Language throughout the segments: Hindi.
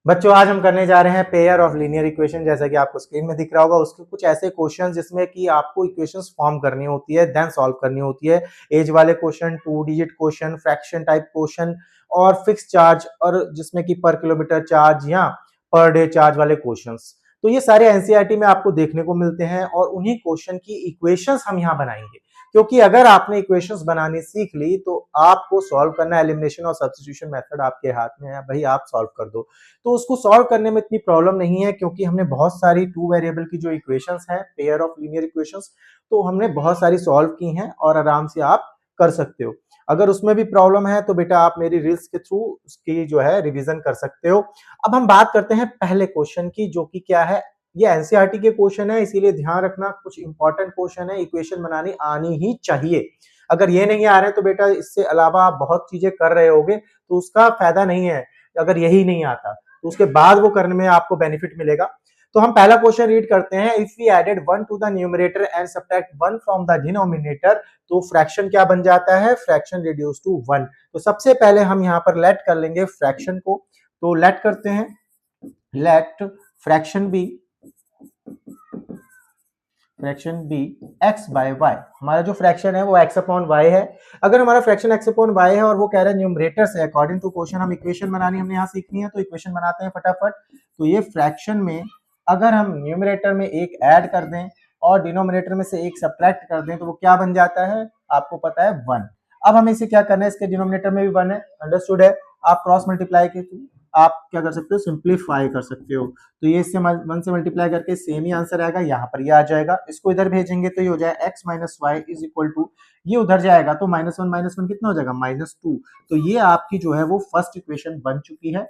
बच्चों आज हम करने जा रहे हैं पेयर ऑफ लीनियर इक्वेशन। जैसा कि आपको स्क्रीन में दिख रहा होगा, उसके कुछ ऐसे क्वेश्चन जिसमें कि आपको इक्वेशंस फॉर्म करनी होती है, देन सॉल्व करनी होती है। एज वाले question, 2 digit question, fraction type question और फिक्स चार्ज, और जिसमें कि पर किलोमीटर चार्ज या पर डे चार्ज वाले क्वेश्चंस। तो ये सारे एनसीईआरटी में आपको देखने को मिलते हैं और उन्हीं क्वेश्चन की इक्वेशंस हम यहाँ बनाएंगे। क्योंकि अगर आपने इक्वेशंस बनानी सीख ली तो आपको सॉल्व करना, एलिमिनेशन और सब्स्टिट्यूशन मेथड आपके हाथ में है, भाई आप सॉल्व कर दो। तो उसको सॉल्व करने में इतनी प्रॉब्लम नहीं है, क्योंकि हमने बहुत सारी 2 वेरिएबल की जो इक्वेशंस हैं, पेयर ऑफ लीनियर इक्वेशंस, तो हमने बहुत सारी सॉल्व की हैं और आराम से आप कर सकते हो। अगर उसमें भी प्रॉब्लम है तो बेटा आप मेरी रील्स के थ्रू उसकी जो है रिवीजन कर सकते हो। अब हम बात करते हैं पहले क्वेश्चन की, जो कि क्या है, ये एनसीईआरटी के क्वेश्चन है, इसीलिए ध्यान रखना कुछ इंपॉर्टेंट क्वेश्चन है, इक्वेशन बनानी आनी ही चाहिए। अगर ये नहीं आ रहे तो बेटा इससे अलावा आप बहुत चीजें कर रहे होगे तो उसका फायदा नहीं है। अगर यही नहीं आता तो उसके बाद वो करने में आपको बेनिफिट मिलेगा। तो हम पहला क्वेश्चन रीड करते हैं। If we added 1 to the numerator and subtract 1 from the denominator, तो फ्रैक्शन क्या बन जाता है, फ्रैक्शन रिड्यूस टू 1। तो सबसे पहले हम यहाँ पर लेट कर लेंगे फ्रैक्शन को। तो लेट करते हैं, let fraction be x by y। हमारा जो फ्रैक्शन है वो x अपॉन y है। अगर हमारा फ्रैक्शन x अपॉन y है और वो कह रहा है न्यूमरेटर से अकॉर्डिंग टू क्वेश्चन हम इक्वेशन बनानी हमने यहाँ सीखनी है, तो इक्वेशन बनाते हैं फटाफट। तो ये फ्रैक्शन में अगर हम न्यूमरेटर में एक ऐड कर दें और डिनोमिनेटर में से एक सब्ट्रैक्ट कर दें तो वो क्या बन जाता है, आपको पता है 1। अब हमें इसे क्या करना है, इसके डिनोमिनेटर में भी 1 है, अंडरस्टूड है। आप क्रॉस मल्टीप्लाई के थ्रू आप क्या कर सकते हो, सिंप्लीफाई कर सकते हो। तो ये इससे 1 से मल्टीप्लाई करके सेम ही आंसर आएगा, यहाँ पर ये आ जाएगा। इसको इधर भेजेंगे तो ये हो जाएगा x minus Y is equal to, ये उधर जाएगा तो -1 कितना हो जाएगा, -2। तो ये आपकी जो है वो फर्स्ट इक्वेशन बन चुकी है।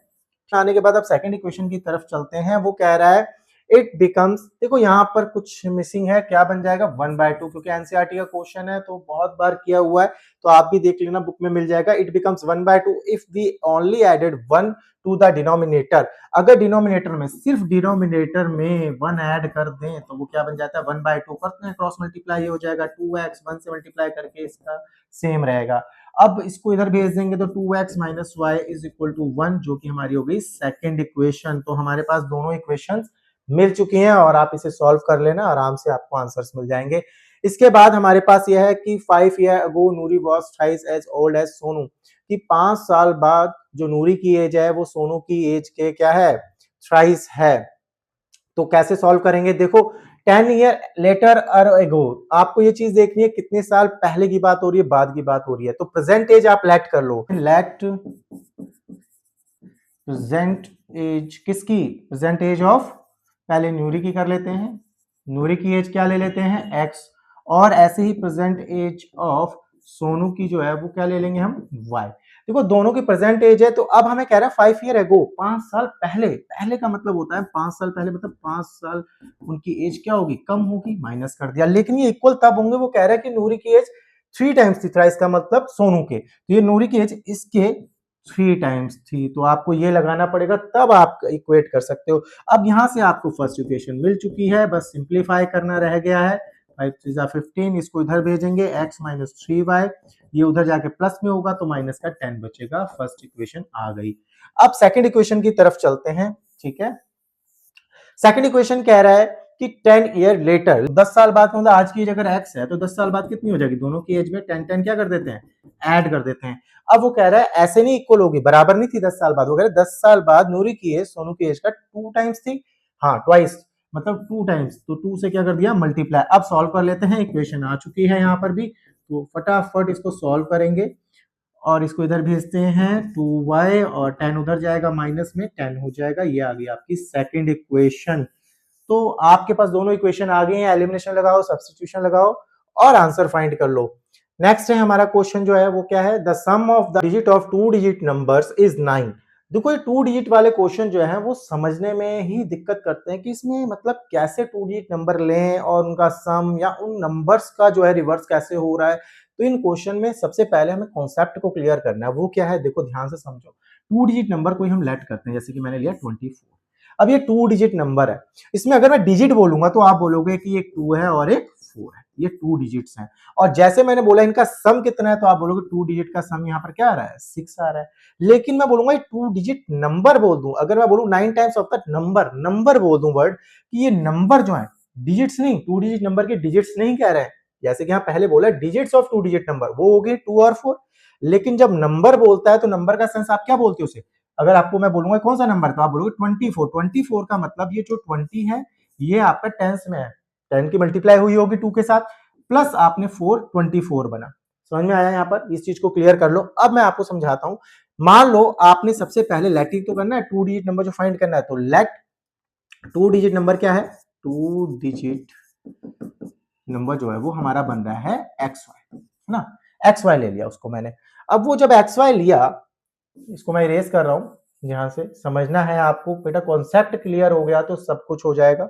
आने के बाद अब सेकंड इक्वेशन की तरफ चलते हैं। वो कह रहा है इट बिकम्स, देखो यहाँ पर कुछ मिसिंग है, क्या बन जाएगा 1/2, क्योंकि एनसीईआरटी का क्वेश्चन है तो बहुत बार किया हुआ है, तो आप भी देख लेना, बुक में मिल जाएगा। It becomes 1/2 if we only added 1 to the denominator. अगर डिनोमिनेटर में, सिर्फ डिनोमिनेटर में 1 ऐड कर दें तो वो क्या बन जाता है 1/2। करते हैं क्रॉस मल्टीप्लाई, ये हो जाएगा 2x, 1 से मल्टीप्लाई करके इसका सेम रहेगा। अब इसको इधर भेज देंगे तो 2x minus Y is equal to 1, जो कि हमारी हो गई सेकेंड इक्वेशन। तो हमारे पास दोनों इक्वेशन मिल चुकी हैं और आप इसे सॉल्व कर लेना, आराम से आपको आंसर्स मिल जाएंगे। इसके बाद हमारे पास यह है कि 5 year ago Noori was thrice as old as Sonu, कि 5 साल बाद जो नूरी की एज है वो सोनू की एज के क्या है, थ्राइस है। तो कैसे सॉल्व करेंगे, देखो 10 ईयर लेटर और एगो, आपको ये चीज देखनी है कितने साल पहले की बात हो रही है, बाद की बात हो रही है। तो प्रेजेंट एज आप लेट कर लो, लेट प्रेजेंट एज किसकी, प्रेजेंट एज ऑफ, पहले नूरी की कर लेते हैं, नूरी की एज क्या ले लेते हैं x, और ऐसे ही प्रेजेंट एज ऑफ सोनू की जो है वो क्या ले लेंगे हम, y। देखो दोनों की प्रेजेंट एज है, तो अब हमें कह रहा है 5 ईयर एगो, 5 साल पहले। पहले का मतलब होता है 5 साल पहले, मतलब 5 साल उनकी एज क्या होगी, कम होगी, माइनस कर दिया। लेकिन ये इक्वल तब होंगे, वो कह रहा है कि नूरी की एज 3 टाइम्स थी, थ्राइस का मतलब सोनू के, तो ये नूरी की एज इसके 3 टाइम्स थी। तो आपको ये लगाना पड़ेगा, तब आप इक्वेट कर सकते हो। अब यहां से आपको फर्स्ट इक्वेशन मिल चुकी है, बस सिंप्लीफाई करना रह गया है। 5 3 15, इसको इधर भेजेंगे x माइनस 3y, ये उधर जाके प्लस में होगा तो माइनस का 10 बचेगा। फर्स्ट इक्वेशन आ गई। अब सेकंड इक्वेशन की तरफ चलते हैं, ठीक है। सेकंड इक्वेशन कह रहा है कि 10 ईयर लेटर, 10 साल बाद, मतलब आज की एज अगर x है तो 10 साल बाद कितनी हो जाएगी, दोनों की एज में 10 क्या कर देते हैं, ऐड कर देते हैं। अब वो कह रहा है ऐसे नहीं इक्वल होगी, बराबर नहीं थी 10 साल बाद, वो कह रहा है 10 साल बाद नूरी की एज सोनू की एज का 2 टाइम्स थी, हाँ ट्वाइस, मतलब 2 टाइम्स, तो 2 से क्या कर दिया मल्टीप्लाई। अब सॉल्व कर लेते हैं, इक्वेशन आ चुकी है यहाँ पर भी, तो फटाफट इसको सॉल्व करेंगे और इसको इधर भेजते हैं 2y, और 10 उधर जाएगा माइनस में, 10 हो जाएगा। ये आ गई आपकी सेकंड इक्वेशन। तो आपके पास दोनों इक्वेशन आ गई हैं, एलिमिनेशन लगाओ, सब्स्टिट्यूशन लगाओ और आंसर फाइंड कर लो। नेक्स्ट है हमारा क्वेश्चन जो है वो क्या है, the sum of the digit of 2 digit numbers is 9। देखो ये 2 डिजिट वाले क्वेश्चन जो है वो समझने में ही दिक्कत करते हैं कि इसमें मतलब कैसे 2 डिजिट नंबर लें और उनका सम या उन नंबर्स का जो है रिवर्स कैसे हो रहा है। तो इन क्वेश्चन में सबसे पहले हमें कॉन्सेप्ट को क्लियर करना है, वो क्या है, देखो ध्यान से समझो। 2 डिजिट नंबर कोई हम लेट करते हैं, जैसे कि मैंने लिया 24। अब ये 2 डिजिट नंबर है, इसमें अगर मैं डिजिट बोलूंगा तो आप बोलोगे कि एक 2 है और एक 4 है, ये 2 डिजिट्स हैं। और जैसे मैंने बोला इनका सम कितना है, तो आप बोलोगे 2 डिजिट का सम यहाँ पर क्या आ रहा है, 6 आ रहा है। लेकिन मैं बोलूंगा 2 डिजिट नंबर बोल दूं, अगर मैं बोलूं 9 टाइम्स ऑफ द नंबर बोल दूं वर्ड, कि ये नंबर जो है डिजिट्स नहीं, 2 डिजिट नंबर के डिजिट्स नहीं कह रहे हैं, जैसे कि यहाँ पहले बोला डिजिट्स ऑफ 2 डिजिट नंबर, वो हो गए 2 और 4। लेकिन जब नंबर बोलता है तो नंबर का सेंस आप क्या बोलते हो उसे, अगर आपको मैं बोलूंगा कौन सा नंबर, तो आप बोलोगे 24। 24 का मतलब ये जो 20 है ये आपका टेंस में है, 10 की मल्टीप्लाई हुई होगी 2 के साथ, प्लस आपने 4, 24 बना। समझ में आया, यहाँ पर इस चीज को क्लियर कर लो। अब मैं आपको समझाता हूं, मान लो आपने सबसे पहले लेटिंग तो करना है, 2 डिजिट नंबर जो फाइंड करना है, तो लेट 2 डिजिट नंबर क्या है, 2 डिजिट नंबर जो है वो हमारा बन रहा है एक्स वाई, है ना, एक्स वाई ले लिया उसको मैंने। अब वो जब एक्स वाई लिया, इसको मैं इरेज कर रहा हूं, यहां से समझना है आपको बेटा, कॉन्सेप्ट क्लियर हो गया तो सब कुछ हो जाएगा।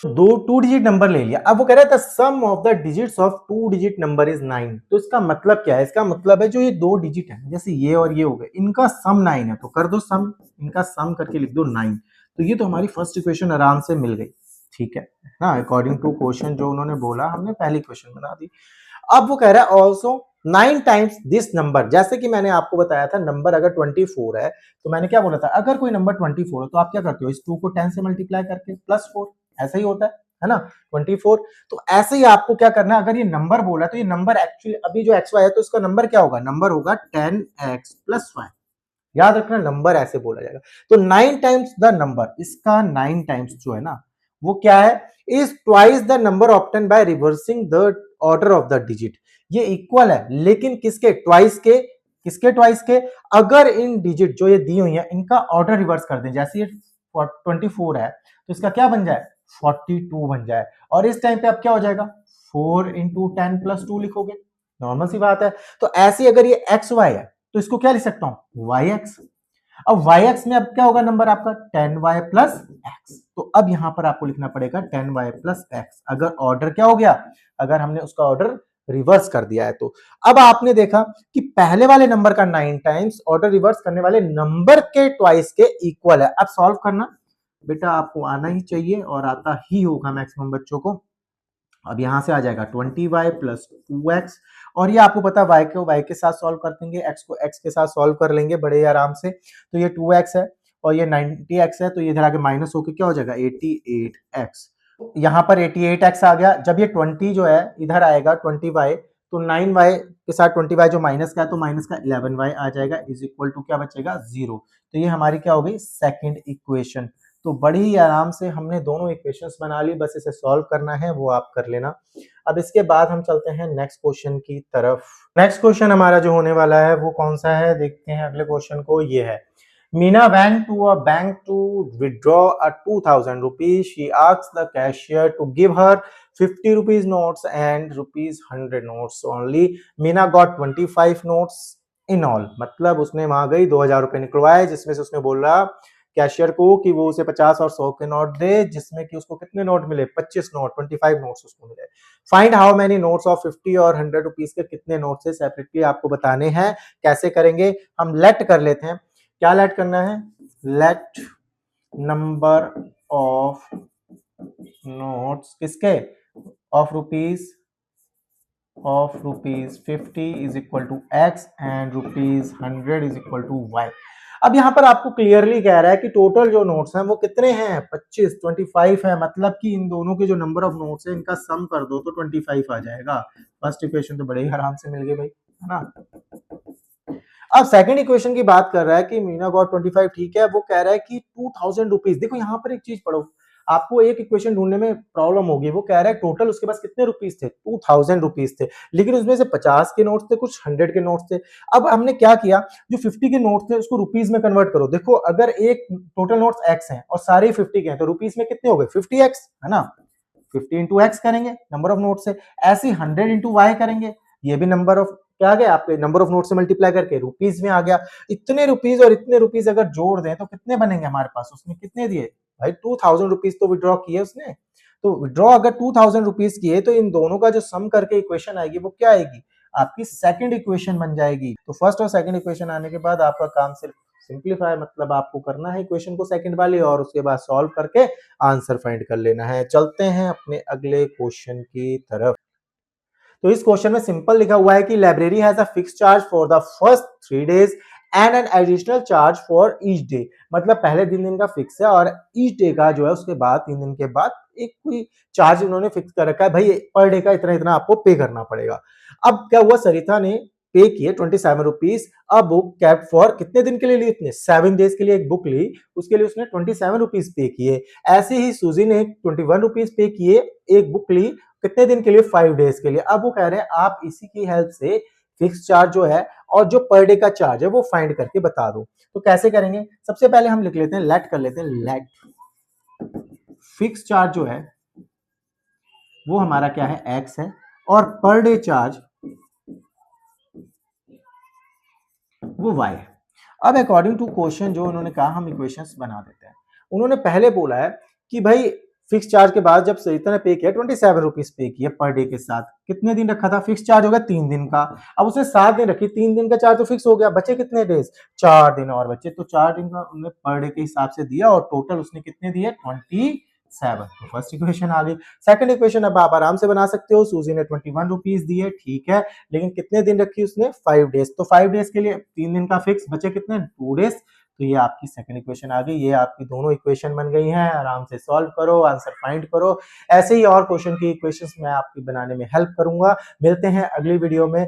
दो 2 डिजिट नंबर ले लिया, अब वो कह रहा था sum of the digits of 2 digit number is 9। तो इसका मतलब क्या है, इसका मतलब है जो ये 2 डिजिट है, जैसे ये और ये हो गए, इनका सम 9 है, तो कर दो सम, इनका सम करके लिख दो 9। तो ये तो हमारी फर्स्ट इक्वेशन आराम से मिल गई, ठीक है ना, अकॉर्डिंग टू क्वेश्चन जो उन्होंने बोला हमने पहली इक्वेशन बना दी। अब वो कह रहा है ऑल्सो 9 टाइम्स दिस नंबर, जैसे कि मैंने आपको बताया था नंबर अगर 24 है, तो मैंने क्या बोला था, अगर कोई नंबर 24 है तो आप क्या करते हो, इस 2 को 10 से मल्टीप्लाई करके प्लस 4, ऐसा ही होता है ना 24। तो ऐसे ही आपको क्या करना है, अगर ये नंबर बोला तो ये नंबर एक्चुअली अभी जो एक्स वाई है तो इसका नंबर क्या होगा, नंबर होगा 10x प्लस 5, याद रखना नंबर ऐसे बोला जाएगा। तो 9 टाइम्स द नंबर, इसका 9 टाइम्स जो है ना वो क्या है, is twice the number obtain by reversing the order of the digit. ये इक्वल है लेकिन किसके, ट्वाइस के, किसके ट्वाइस के, अगर इन डिजिट जो ये दी हुई है इनका ऑर्डर रिवर्स कर दें, जैसे ये 24 है तो इसका क्या बन जाए, 42 बन जाए। और इस टाइम पे अब क्या हो जाएगा, 4 इंटू 10 प्लस 2 लिखोगे, नॉर्मल सी बात है। तो ऐसी अगर ये एक्स वाई है तो इसको क्या लिख सकता हूं, वाई एक्स। अब yx में अब क्या होगा नंबर आपका 10y प्लस एक्स, तो अब यहां पर आपको लिखना पड़ेगा 10y प्लस एक्स, अगर ऑर्डर क्या हो गया, अगर हमने उसका ऑर्डर रिवर्स कर दिया है तो। अब आपने देखा कि पहले वाले नंबर का 9 टाइम्स ऑर्डर रिवर्स करने वाले नंबर के ट्वाइस के इक्वल है। अब सॉल्व करना बेटा आपको आना ही चाहिए और आता ही होगा मैक्सिमम बच्चों को। अब यहां से आ जाएगा 20y प्लस 2x, और ये आपको पता है y को y के साथ सॉल्व कर देंगे, x को x के साथ सॉल्व कर लेंगे बड़े आराम से। तो ये 2x है और ये 90x है, तो ये इधर आगे माइनस होके क्या हो जाएगा 88x। यहाँ पर 88x आ गया, जब ये 20 जो है इधर आएगा 20y, तो 9y के साथ 20y जो माइनस का है तो माइनस का 11y आ जाएगा, इज इक्वल टू क्या बचेगा 0। तो ये हमारी क्या हो गई सेकंड इक्वेशन। तो बड़ी ही आराम से हमने दोनों इक्वेशंस बना ली, बस इसे सॉल्व करना है वो आप कर लेना। अब इसके बाद हम चलते हैं नेक्स्ट क्वेश्चन की तरफ। नेक्स्ट क्वेश्चन हमारा जो होने वाला है वो कौन सा है, देखते हैं अगले क्वेश्चन को। ये है, Meena went to a bank to withdraw a 2000 rupees. She asked the cashier to give her 50 rupees notes and rupees 100 notes only. Meena got 25 notes in all. मतलब उसने वहां गई 2000 रुपए निकलवाए, जिसमें से उसने बोला कैशियर को कि वो उसे 50 और 100 के नोट दे, जिसमें कि उसको कितने नोट मिले, 25 नोट, 25 नोट्स उसको मिले। Find how many notes of 50 और 100 रुपीज के कितने नोट्स है सेपरेटली आपको बताने हैं। कैसे करेंगे, हम लेट कर लेते हैं। क्या लेट करना है, लेट नंबर ऑफ नोट्स किसके, of rupees 50 is equal to x and rupees 100 is equal to y। अब यहां पर आपको क्लियरली कह रहा है कि टोटल जो नोट्स हैं वो कितने हैं, 25 है, मतलब कि इन दोनों के जो नंबर ऑफ नोट्स है इनका सम कर दो तो 25 आ जाएगा। फर्स्ट इक्वेशन तो बड़े ही आराम से मिल गई भाई, है ना। अब सेकंड इक्वेशन की बात कर रहा है कि मीना गॉट 25, ठीक है, वो कह रहा है कि 2000 रुपीज। देखो यहाँ पर एक चीज पढ़ो, आपको एक इक्वेशन ढूंढने में प्रॉब्लम होगी। वो कह रहा है टोटल उसके पास कितने रुपीज थे, 2000 रुपीज थे, लेकिन उसमें से 50 के नोट्स थे, कुछ 100 के नोट्स थे। अब हमने क्या किया, जो 50 के नोट्स थे उसको रुपीज में कन्वर्ट करो। देखो अगर एक टोटल नोट्स एक्स हैं और सारे 50 के हैं तो रुपीज में कितने हो गए 50x, है ना। 50 इंटू एक्स करेंगे नंबर ऑफ नोट से, ऐसे 100 इंटू वाई करेंगे, ये भी नंबर ऑफ क्या आ गया आपके नंबर ऑफ नोट से मल्टीप्लाई करके रुपीज में आ गया। इतने रुपीज और इतने रुपीज अगर जोड़ दें तो कितने बनेंगे हमारे पास, उसने कितने दिए भाई 2000 रुपीज तो विड्रॉ किए उसने। तो विड्रॉ अगर 2000 रुपीज किए तो इन दोनों का जो सम करके इक्वेशन आएगी वो क्या आएगी, आपकी सेकंड इक्वेशन बन जाएगी। तो फर्स्ट और सेकंड इक्वेशन आने के बाद आपका काम सिर्फ सिंप्लीफाई, मतलब आपको करना है इक्वेशन को सेकंड वाली और उसके बाद सॉल्व करके आंसर फाइंड कर लेना है। चलते हैं अपने अगले क्वेश्चन की तरफ। तो इस क्वेश्चन में सिंपल लिखा हुआ है कि library has a fix charge for the first 3 days and an additional charge for each day. मतलब पहले 3 दिन का फिक्स है और ईच डे का जो है उसके बाद 3 दिन के बाद एक कोई चार्ज उन्होंने फिक्स कर रखा है, भाई पर डे का इतना इतना आपको पे करना पड़ेगा। अब क्या हुआ, सरिता ने पे किए 27 रुपीज। अब बुक कैब फॉर कितने दिन के लिए ली उसने, 7 days के लिए एक बुक ली, उसके लिए उसने 27 रुपीज पे किए। ऐसे ही सूजी ने 21 रुपीज पे किए, एक बुक ली, कितने दिन के लिए, 5 days के लिए। अब वो कह रहे हैं आप इसी की हेल्प से फिक्स चार्ज जो है और जो पर डे का चार्ज है वो फाइंड करके बता दो। तो कैसे करेंगे, सबसे पहले हम लिख लेते हैं, लेट कर लेते हैं, लेट फिक्स चार्ज जो है वो हमारा क्या है, एक्स है, और पर डे चार्ज वो y है। अब अकॉर्डिंग टू क्वेश्चन जो उन्होंने कहा, हम इक्वेशंस बना देते हैं। उन्होंने पहले बोला है कि भाई फिक्स चार्ज के बाद जब सरिता ने पे किया 27 रुपीज पे किया पर डे के साथ, कितने दिन रखा था, फिक्स चार्ज होगा 3 दिन का। अब उसने 7 दिन रखी, 3 दिन का चार्ज तो फिक्स हो गया, बचे कितने डेज, 4 दिन और बचे, तो 4 दिन का उन्होंने पर डे के हिसाब से दिया और टोटल उसने कितने दिए, 27। तो फर्स्ट इक्वेशन आ गई। सेकंड इक्वेशन अब आप आराम से बना सकते हो, सूजी ने 21 रुपीज दिए, ठीक है, लेकिन कितने दिन रखी उसने, 5 days। तो 5 days के लिए 3 दिन का फिक्स, बचे कितने, 2 days। तो ये आपकी सेकंड इक्वेशन आ गई। ये आपकी दोनों इक्वेशन बन गई हैं, आराम से सॉल्व करो, आंसर फाइंड करो। ऐसे ही और क्वेश्चन की इक्वेशंस मैं आपकी बनाने में हेल्प करूंगा। मिलते हैं अगली वीडियो में।